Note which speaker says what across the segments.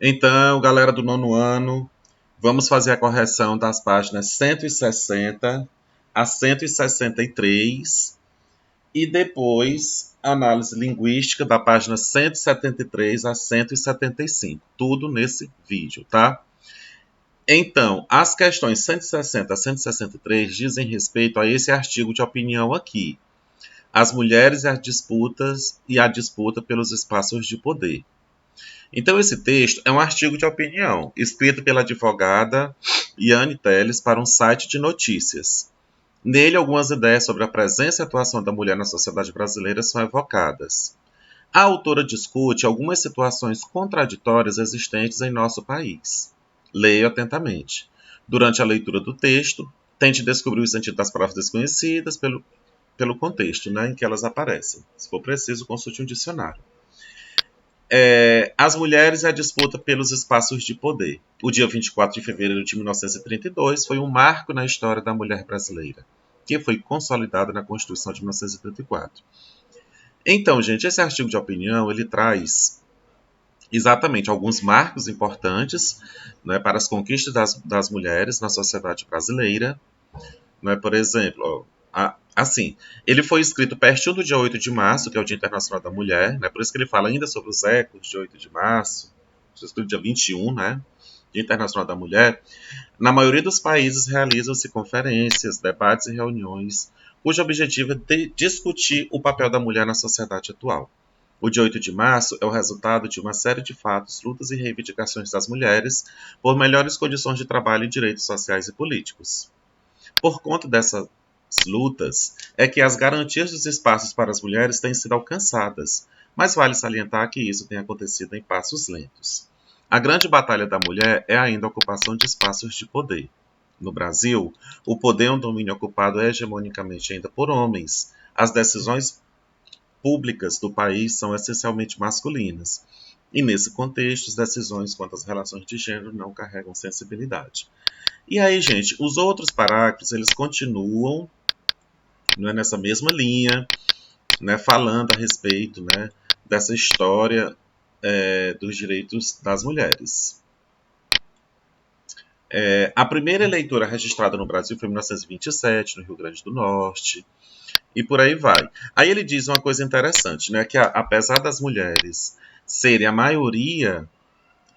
Speaker 1: Então, galera do nono ano, vamos fazer a correção das páginas 160 a 163 e depois análise linguística da página 173 a 175. Tudo nesse vídeo, tá? Então, as questões 160 a 163 dizem respeito a esse artigo de opinião aqui. As mulheres e a disputa pelos espaços de poder. Então, esse texto é um artigo de opinião, escrito pela advogada Yane Teles para um site de notícias. Nele, algumas ideias sobre a presença e atuação da mulher na sociedade brasileira são evocadas. A autora discute algumas situações contraditórias existentes em nosso país. Leia atentamente. Durante a leitura do texto, tente descobrir o sentido das palavras desconhecidas pelo contexto, né, em que elas aparecem. Se for preciso, consulte um dicionário. As mulheres e a disputa pelos espaços de poder. O dia 24 de fevereiro de 1932 foi um marco na história da mulher brasileira, que foi consolidada na Constituição de 1934. Então, gente, esse artigo de opinião, ele traz exatamente alguns marcos importantes, né, para as conquistas das mulheres na sociedade brasileira. Né, por exemplo, assim, ele foi escrito pertinho do dia 8 de março, que é o Dia Internacional da Mulher, né, por isso que ele fala ainda sobre os ecos de 8 de março, foi escrito dia 21, né, Dia Internacional da Mulher. Na maioria dos países realizam-se conferências, debates e reuniões, cujo objetivo é discutir o papel da mulher na sociedade atual. O dia 8 de março é o resultado de uma série de fatos, lutas e reivindicações das mulheres por melhores condições de trabalho e direitos sociais e políticos. Por conta dessas lutas, é que as garantias dos espaços para as mulheres têm sido alcançadas, mas vale salientar que isso tem acontecido em passos lentos. A grande batalha da mulher é ainda a ocupação de espaços de poder. No Brasil, o poder é um domínio ocupado hegemonicamente ainda por homens. As decisões públicas do país são essencialmente masculinas. E nesse contexto, as decisões quanto às relações de gênero não carregam sensibilidade. E aí, gente, os outros parágrafos, eles continuam, né, nessa mesma linha, né, falando a respeito, né, dessa história dos direitos das mulheres. A primeira eleitora registrada no Brasil foi em 1927, no Rio Grande do Norte, e por aí vai. Aí ele diz uma coisa interessante, né, que apesar das mulheres serem a maioria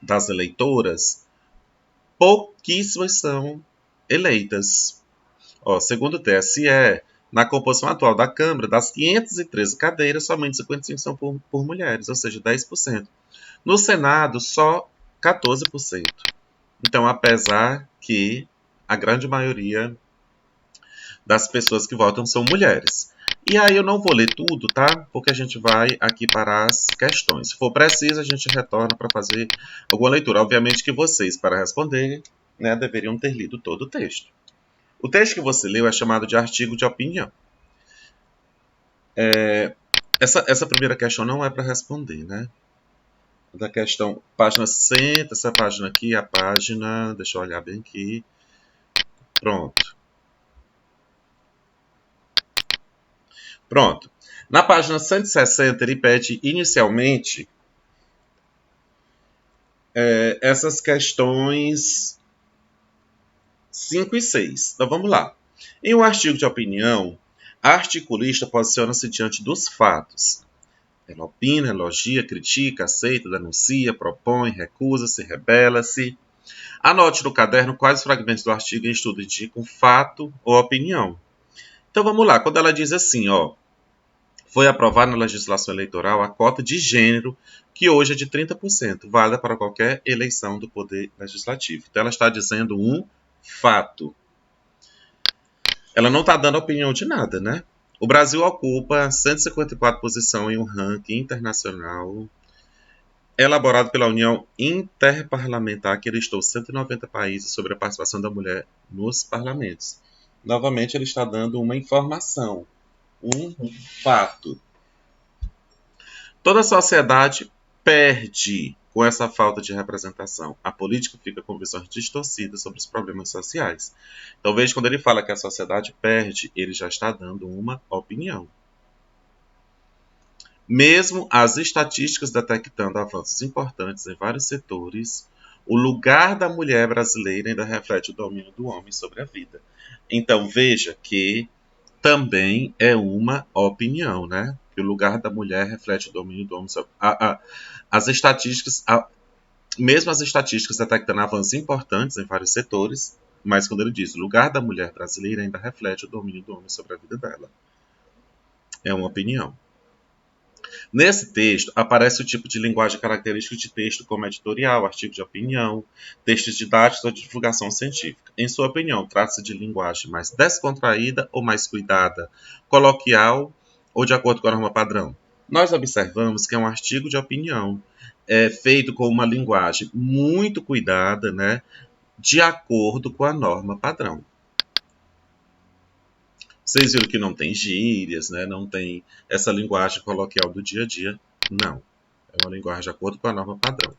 Speaker 1: das eleitoras, pouquíssimas são eleitas. Segundo o TSE, na composição atual da Câmara, das 513 cadeiras, somente 55 são por mulheres, ou seja, 10%. No Senado, só 14%. Então, apesar que a grande maioria das pessoas que votam são mulheres. E aí eu não vou ler tudo, tá? Porque a gente vai aqui para as questões. Se for preciso, a gente retorna para fazer alguma leitura. Obviamente que vocês, para responder, né, deveriam ter lido todo o texto. O texto que você leu é chamado de artigo de opinião. Essa primeira questão não é para responder, né? Da questão, página 100, essa página aqui, a página, deixa eu olhar bem aqui. Pronto. Pronto. Na página 160, ele pede inicialmente essas questões 5 e 6. Então vamos lá. Em um artigo de opinião, a articulista posiciona-se diante dos fatos. Ela opina, elogia, critica, aceita, denuncia, propõe, recusa-se, rebela-se. Anote no caderno quais fragmentos do artigo em estudo indicam fato ou opinião. Então vamos lá, quando ela diz assim, foi aprovada na legislação eleitoral a cota de gênero, que hoje é de 30%, válida para qualquer eleição do Poder Legislativo. Então ela está dizendo um fato. Ela não está dando opinião de nada, né? O Brasil ocupa 154 posição em um ranking internacional elaborado pela União Interparlamentar, que listou 190 países sobre a participação da mulher nos parlamentos. Novamente, ele está dando uma informação, um fato. Toda a sociedade perde com essa falta de representação. A política fica com visões distorcidas sobre os problemas sociais. Então, veja, quando ele fala que a sociedade perde, ele já está dando uma opinião. Mesmo as estatísticas detectando avanços importantes em vários setores, o lugar da mulher brasileira ainda reflete o domínio do homem sobre a vida. Então veja que também é uma opinião, né? Que o lugar da mulher reflete o domínio do homem sobre as estatísticas, mesmo as estatísticas detectando avanços importantes em vários setores, mas quando ele diz o lugar da mulher brasileira ainda reflete o domínio do homem sobre a vida dela. É uma opinião. Nesse texto, aparece o tipo de linguagem característico de texto, como editorial, artigo de opinião, textos didáticos ou de divulgação científica. Em sua opinião, trata-se de linguagem mais descontraída ou mais cuidada, coloquial ou de acordo com a norma padrão? Nós observamos que é um artigo de opinião, feito com uma linguagem muito cuidada, né, de acordo com a norma padrão. Vocês viram que não tem gírias, né? Não tem essa linguagem coloquial do dia a dia. Não. É uma linguagem de acordo com a norma padrão.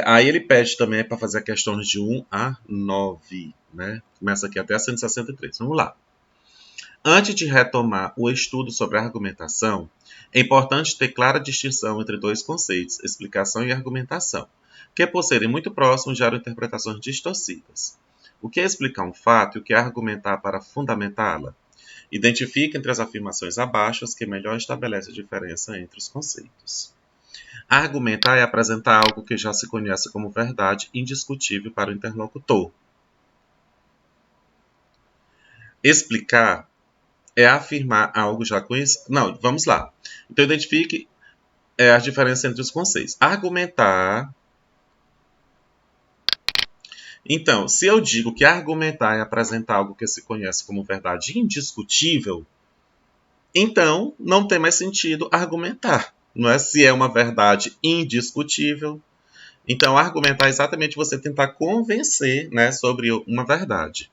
Speaker 1: Aí ele pede também para fazer questões de 1 a 9. Né? Começa aqui até a 163. Vamos lá. Antes de retomar o estudo sobre a argumentação, é importante ter clara distinção entre dois conceitos, explicação e argumentação, que por serem muito próximos geram interpretações distorcidas. O que é explicar um fato e o que é argumentar para fundamentá-la? Identifique entre as afirmações abaixo as que melhor estabelecem a diferença entre os conceitos. Argumentar é apresentar algo que já se conhece como verdade indiscutível para o interlocutor. Explicar é afirmar algo já conhecido. Não, vamos lá. Então, identifique as diferenças entre os conceitos. Argumentar. Então, se eu digo que argumentar é apresentar algo que se conhece como verdade indiscutível, então não tem mais sentido argumentar. Não é? Se é uma verdade indiscutível. Então, argumentar é exatamente você tentar convencer, né, sobre uma verdade.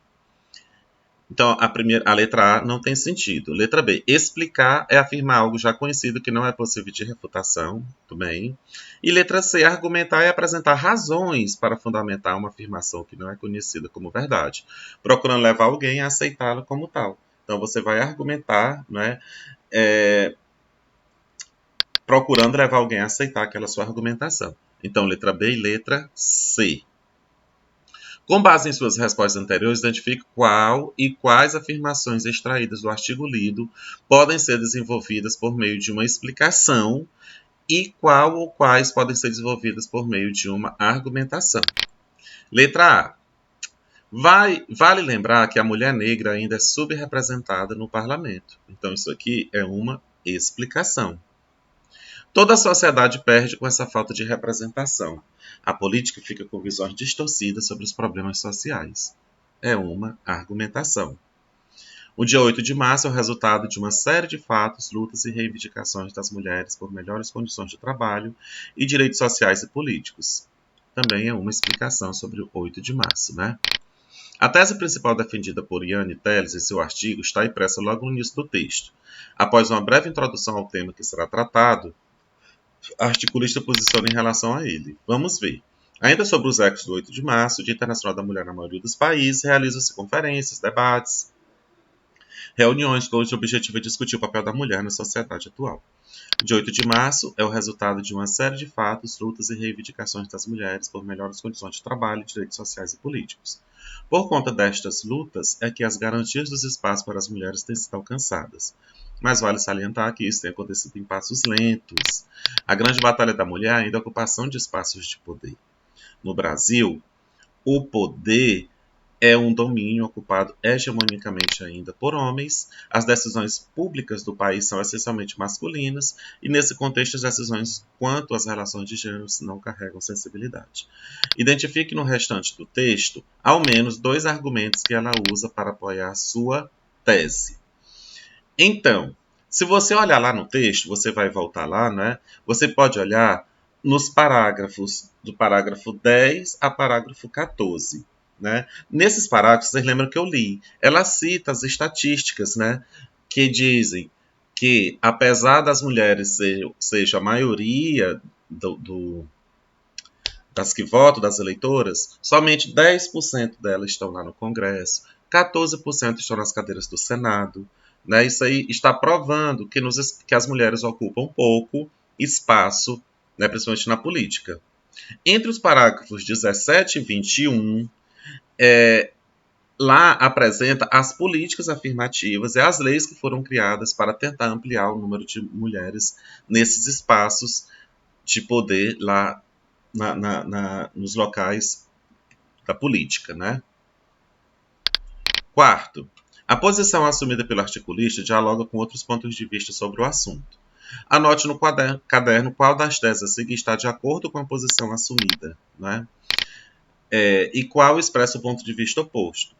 Speaker 1: Então, a letra A não tem sentido. Letra B, explicar é afirmar algo já conhecido que não é possível de refutação. Muito bem. E letra C, argumentar é apresentar razões para fundamentar uma afirmação que não é conhecida como verdade, procurando levar alguém a aceitá-la como tal. Então, você vai argumentar, né, procurando levar alguém a aceitar aquela sua argumentação. Então, letra B e letra C. Com base em suas respostas anteriores, identifique qual e quais afirmações extraídas do artigo lido podem ser desenvolvidas por meio de uma explicação e qual ou quais podem ser desenvolvidas por meio de uma argumentação. Letra A. Vale lembrar que a mulher negra ainda é subrepresentada no parlamento. Então, isso aqui é uma explicação. Toda a sociedade perde com essa falta de representação. A política fica com visões distorcidas sobre os problemas sociais. É uma argumentação. O dia 8 de março é o resultado de uma série de fatos, lutas e reivindicações das mulheres por melhores condições de trabalho e direitos sociais e políticos. Também é uma explicação sobre o 8 de março, né? A tese principal defendida por Yanni Telles em seu artigo está impressa logo no início do texto. Após uma breve introdução ao tema que será tratado, a articulista posiciona em relação a ele. Vamos ver. Ainda sobre os ecos do 8 de março, o Dia Internacional da Mulher na maioria dos países, realizam-se conferências, debates, reuniões cujo objetivo é discutir o papel da mulher na sociedade atual. O dia 8 de março é o resultado de uma série de fatos, lutas e reivindicações das mulheres por melhores condições de trabalho, direitos sociais e políticos. Por conta destas lutas é que as garantias dos espaços para as mulheres têm sido alcançadas. Mas vale salientar que isso tem acontecido em passos lentos. A grande batalha da mulher é ainda a ocupação de espaços de poder. No Brasil, o poder é um domínio ocupado hegemonicamente ainda por homens, as decisões públicas do país são essencialmente masculinas, e nesse contexto as decisões quanto às relações de gênero não carregam sensibilidade. Identifique no restante do texto ao menos dois argumentos que ela usa para apoiar sua tese. Então, se você olhar lá no texto, você vai voltar lá, né? Você pode olhar nos parágrafos, do parágrafo 10 a parágrafo 14. Né? Nesses parágrafos, vocês lembram que eu li. Ela cita as estatísticas, né? Que dizem que, apesar das mulheres seja a maioria das que votam, das eleitoras, somente 10% delas estão lá no Congresso, 14% estão nas cadeiras do Senado, Né? Isso aí está provando que as mulheres ocupam pouco espaço, né, principalmente na política. Entre os parágrafos 17 e 21, lá apresenta as políticas afirmativas e as leis que foram criadas para tentar ampliar o número de mulheres nesses espaços de poder lá nos locais da política, né? Quarto, a posição assumida pelo articulista dialoga com outros pontos de vista sobre o assunto. Anote no caderno qual das teses a seguir está de acordo com a posição assumida, né? E qual expressa o ponto de vista oposto.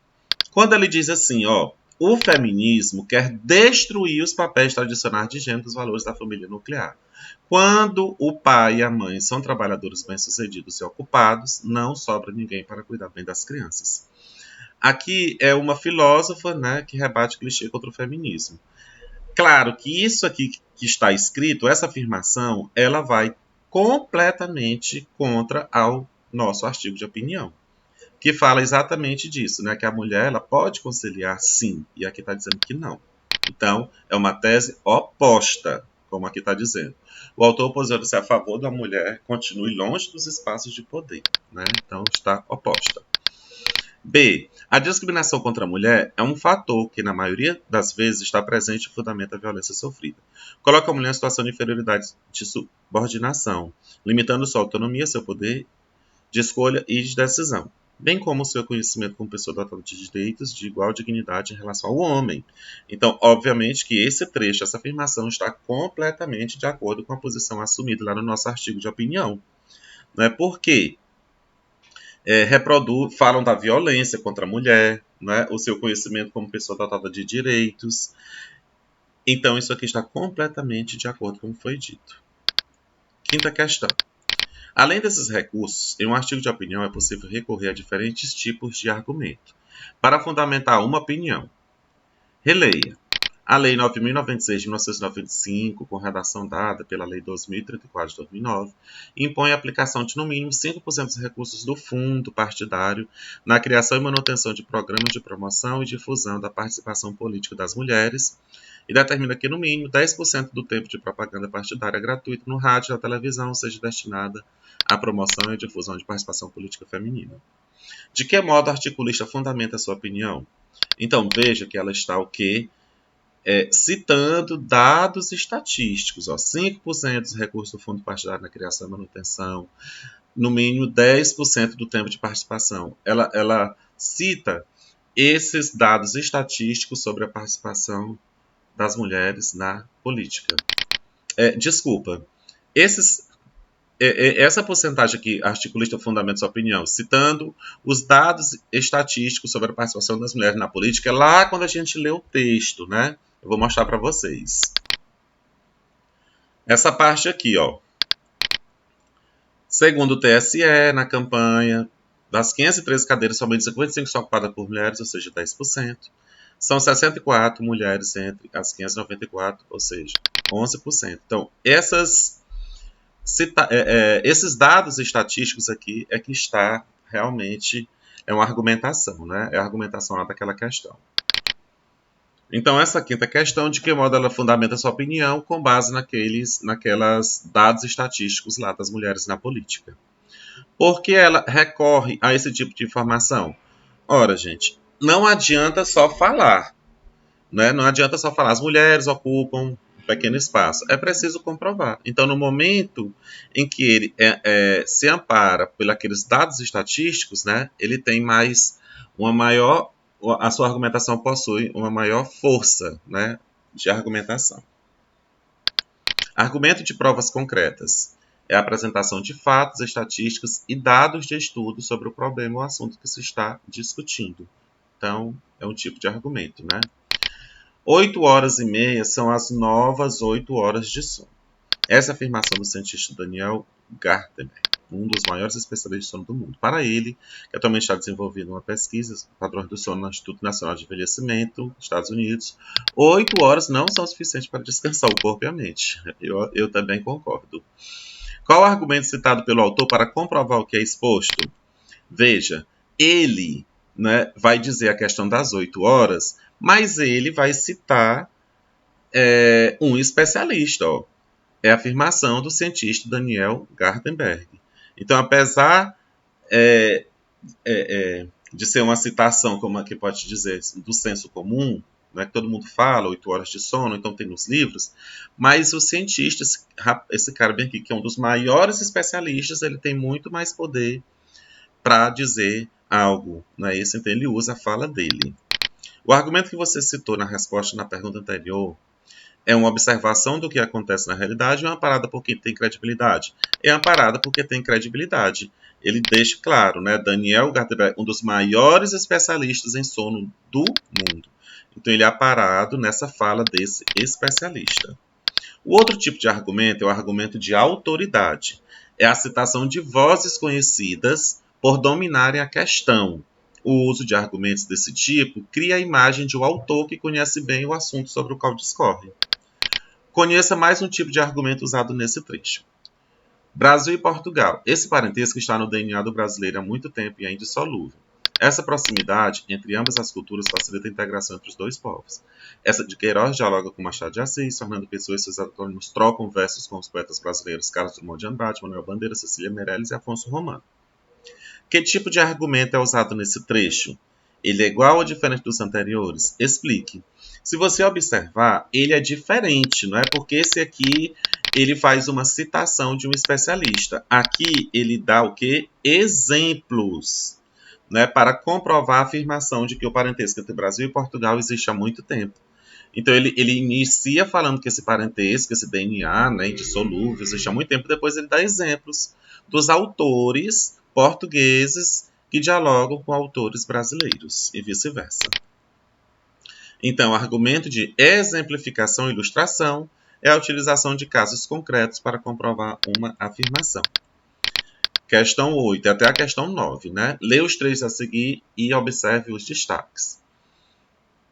Speaker 1: Quando ele diz assim, ó, o feminismo quer destruir os papéis tradicionais de gênero dos valores da família nuclear. Quando o pai e a mãe são trabalhadores bem-sucedidos e ocupados, não sobra ninguém para cuidar bem das crianças. Aqui é uma filósofa, né, que rebate clichê contra o feminismo. Claro que isso aqui que está escrito, essa afirmação, ela vai completamente contra ao nosso artigo de opinião, que fala exatamente disso, né? Que a mulher ela pode conciliar sim, e aqui está dizendo que não. Então, é uma tese oposta, como aqui está dizendo. O autor posicionando-se a favor da mulher continue longe dos espaços de poder, né? Então, está oposta. B. A discriminação contra a mulher é um fator que, na maioria das vezes, está presente e fundamenta a violência sofrida. Coloca a mulher em situação de inferioridade de subordinação, limitando sua autonomia, seu poder de escolha e de decisão, bem como seu conhecimento como pessoa dotada de direitos de igual dignidade em relação ao homem. Então, obviamente que esse trecho, essa afirmação, está completamente de acordo com a posição assumida lá no nosso artigo de opinião. Né? Por quê? Falam da violência contra a mulher, né? O seu conhecimento como pessoa dotada de direitos. Então, isso aqui está completamente de acordo com o que foi dito. Quinta questão. Além desses recursos, em um artigo de opinião é possível recorrer a diferentes tipos de argumento para fundamentar uma opinião. Releia. A Lei 9.096 de 1995, com redação dada pela Lei 2.034 de 2009, impõe a aplicação de no mínimo 5% dos recursos do fundo partidário na criação e manutenção de programas de promoção e difusão da participação política das mulheres e determina que no mínimo 10% do tempo de propaganda partidária gratuita no rádio e na televisão seja destinada à promoção e difusão de participação política feminina. De que modo a articulista fundamenta a sua opinião? Então veja que ela está o quê? Citando dados estatísticos, 5% dos recursos do fundo partidário na criação e manutenção, no mínimo 10% do tempo de participação. Ela cita esses dados estatísticos sobre a participação das mulheres na política. Essa porcentagem aqui, articulista fundamenta sua opinião, citando os dados estatísticos sobre a participação das mulheres na política, é lá quando a gente lê o texto, né? Eu vou mostrar para vocês. Essa parte aqui, ó. Segundo o TSE, na campanha, das 513 cadeiras, somente 55 são ocupadas por mulheres, ou seja, 10%. São 64 mulheres entre as 594, ou seja, 11%. Então, esses dados estatísticos aqui é que está realmente, é uma argumentação, né? É a argumentação lá daquela questão. Então, essa quinta questão, de que modo ela fundamenta sua opinião com base naquelas dados estatísticos lá das mulheres na política. Por que ela recorre a esse tipo de informação? Ora, gente, não adianta só falar, né? Não adianta só falar, as mulheres ocupam um pequeno espaço. É preciso comprovar. Então, no momento em que ele se ampara pelos dados estatísticos, né, ele tem a sua argumentação possui uma maior força, né, de argumentação. Argumento de provas concretas. É a apresentação de fatos, estatísticas e dados de estudo sobre o problema ou assunto que se está discutindo. Então, é um tipo de argumento, né? 8h30 são as novas 8 horas de sono. Essa afirmação do cientista Daniel Gardner, um dos maiores especialistas de sono do mundo. Para ele, que atualmente está desenvolvendo uma pesquisa, padrões do sono no Instituto Nacional de Envelhecimento, Estados Unidos, 8 horas não são suficientes para descansar o corpo e a mente. Eu também concordo. Qual o argumento citado pelo autor para comprovar o que é exposto? Veja, ele, né, vai dizer a questão das 8 horas, mas ele vai citar um especialista. Ó. É a afirmação do cientista Daniel Gartenberg. Então, apesar de ser uma citação, como aqui pode dizer, do senso comum, né, que todo mundo fala, 8 horas de sono, então tem nos livros, mas o cientista, esse cara bem aqui, que é um dos maiores especialistas, ele tem muito mais poder para dizer algo. Não é isso? Então ele usa a fala dele. O argumento que você citou na resposta na pergunta anterior é uma observação do que acontece na realidade ou é uma parada porque tem credibilidade? É uma parada porque tem credibilidade. Ele deixa claro, né? Daniel Gartenberg, um dos maiores especialistas em sono do mundo. Então ele é parado nessa fala desse especialista. O outro tipo de argumento é o argumento de autoridade. É a citação de vozes conhecidas por dominarem a questão. O uso de argumentos desse tipo cria a imagem de um autor que conhece bem o assunto sobre o qual discorre. Conheça mais um tipo de argumento usado nesse trecho. Brasil e Portugal. Esse parentesco está no DNA do brasileiro há muito tempo e é indissolúvel. Essa proximidade entre ambas as culturas facilita a integração entre os dois povos. Essa de Queiroz dialoga com Machado de Assis, Fernando Pessoa e seus antônimos trocam versos com os poetas brasileiros Carlos Drummond de Andrade, Manuel Bandeira, Cecília Meirelles e Afonso Romano. Que tipo de argumento é usado nesse trecho? Ele é igual ou diferente dos anteriores? Explique. Se você observar, ele é diferente, não é? Porque esse aqui, ele faz uma citação de um especialista. Aqui, ele dá o quê? Exemplos, né? Para comprovar a afirmação de que o parentesco entre Brasil e Portugal existe há muito tempo. Então, ele inicia falando que esse parentesco, esse DNA, né, indissolúvel, existe há muito tempo. Depois, ele dá exemplos dos autores portugueses que dialogam com autores brasileiros e vice-versa. Então, argumento de exemplificação e ilustração é a utilização de casos concretos para comprovar uma afirmação. Questão 8 até a questão 9, né? Lê os 3 a seguir e observe os destaques.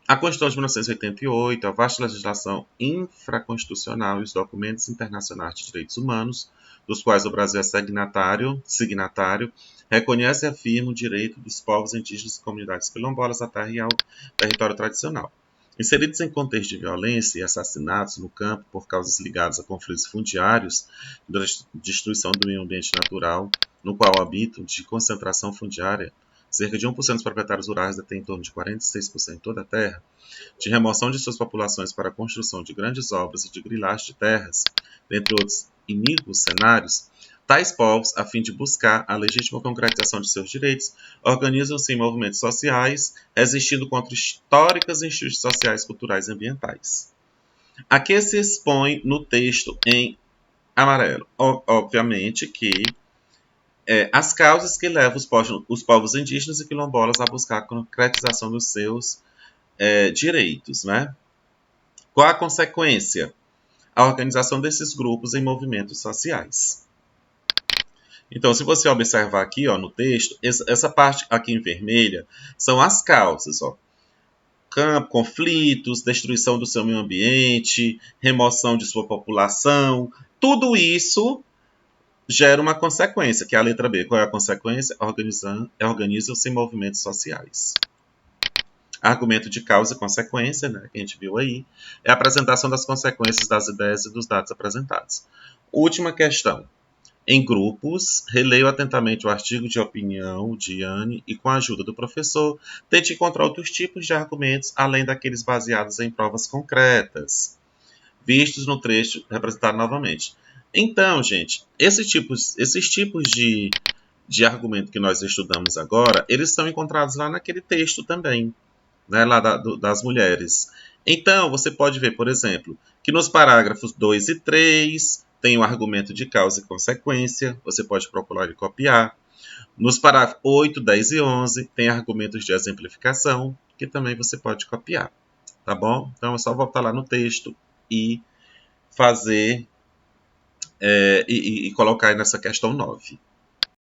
Speaker 1: A Constituição de 1988, a vasta legislação infraconstitucional e os documentos internacionais de direitos humanos, dos quais o Brasil é signatário, reconhece e afirma o direito dos povos indígenas e comunidades quilombolas à terra e ao território tradicional. Inseridos em contexto de violência e assassinatos no campo por causas ligadas a conflitos fundiários, da destruição do meio ambiente natural, no qual habitam, de concentração fundiária, cerca de 1% dos proprietários rurais detêm em torno de 46% de toda a terra, de remoção de suas populações para a construção de grandes obras e de grilagem de terras, dentre outros iníquos cenários, tais povos, a fim de buscar a legítima concretização de seus direitos, organizam-se em movimentos sociais, resistindo contra históricas injustiças sociais, culturais e ambientais. Aqui se expõe no texto em amarelo. Obviamente que as causas que levam os povos indígenas e quilombolas a buscar a concretização dos seus direitos, né? Qual a consequência? A organização desses grupos em movimentos sociais. Então, se você observar aqui, ó, no texto, essa parte aqui em vermelha são as causas, ó. Campo, conflitos, destruição do seu meio ambiente, remoção de sua população, tudo isso gera uma consequência, que é a letra B. Qual é a consequência? Organizam-se em movimentos sociais. Argumento de causa e consequência, né, que a gente viu aí, é a apresentação das consequências das ideias e dos dados apresentados. Última questão. Em grupos, releio atentamente o artigo de opinião de Anne e, com a ajuda do professor, tente encontrar outros tipos de argumentos além daqueles baseados em provas concretas, vistos no trecho representado novamente. Então, gente, esses tipos de argumento que nós estudamos agora, eles são encontrados lá naquele texto também, né, lá das mulheres. Então, você pode ver, por exemplo, que nos parágrafos 2 e 3 tem o argumento de causa e consequência, você pode procurar e copiar. Nos parágrafos 8, 10 e 11 tem argumentos de exemplificação, que também você pode copiar, tá bom? Então é só voltar lá no texto e fazer e colocar aí nessa questão 9.